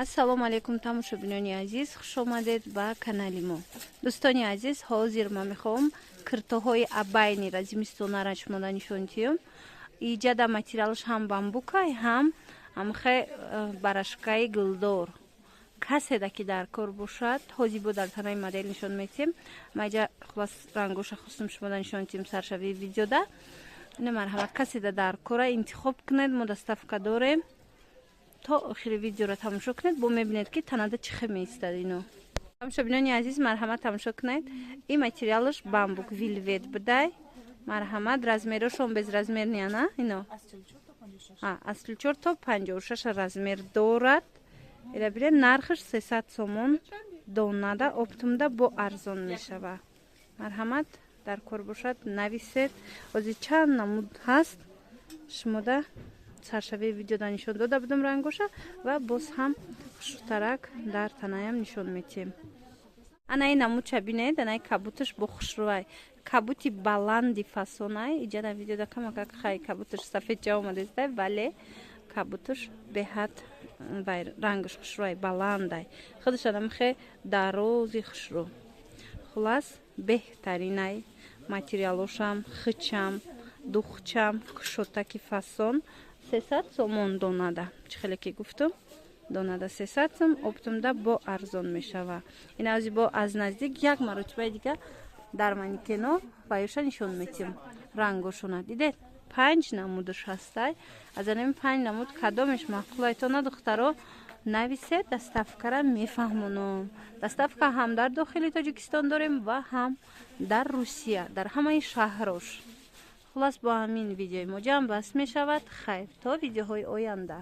ассалому алайкум тамошобинони азиз, хуш омадед ба канали мо. Дӯстони азиз, ҳозир ман мехоҳам киртоҳои абайниро зимистонара шумода нишон диҳам. Иҷада материалш ҳам бамбукай, ҳам амхе барашкаи гулдор. Каседа ки дар кор бошад, ҳозир бо дар танаи модел нишон метем. Маҷа хулас рангоша хустум шумода нишон дитем саршави видеода. Ина марҳамат, каседа дар кора интихоб кунед, мо доставка дорем. То охири видеоро тамошо кунед, бо мебинед ки танада чӣ хел меистад ино. Тамошобинони азиз, марҳамат тамошо кунед. Ин материалш бамбук вилвет будай. Марҳамат, размерошон без размер ниана ино. Аз 44 то 56 размер дорад. Ира бинед, нархш 300 сомон донада, оптумда бо арзон мешава. Марҳамат, дар кор бошад, нависед. Ҳозир чанд намуд ҳаст, шумода саршави видеода нишон дода будам рангоша ва боз ҳам хушрӯтарак дар танаям нишон метем. Анаи намудша бинед, анаи кабуташ бо хушрӯай. Кабути баланди фасонай. Иҷада видеода камакак хай кабуташ сафедҷа омадестай, вале кабуташ беҳад рангаш хушрӯай баландай. Худаш адамхе дарози хушрӯ. Хулас беҳтаринай материалошам, хичам, духчам, кушотаки фасон 300 сомон донада. Чӣ хеле ки гуфтам? Донада 300 сом, оптумда бо арзон мешава. Ин ази бо аз наздик як маротибаи дига дар манекено ваёша нишон метем. Рангошона дидед? 5 намудаш ҳастай. Аз ин 5 намуд кадомеш маъқулай то на духтаро нависед, доставкара мефаҳмонам. Доставка ҳам дар дохили Тоҷикистон дорем ва ҳам дар Русия, дар ҳамаи шаҳрош. Хулас бо ҳамин видеои мо ҷамъ бас мешавад. Хайр, то видеоҳои оянда.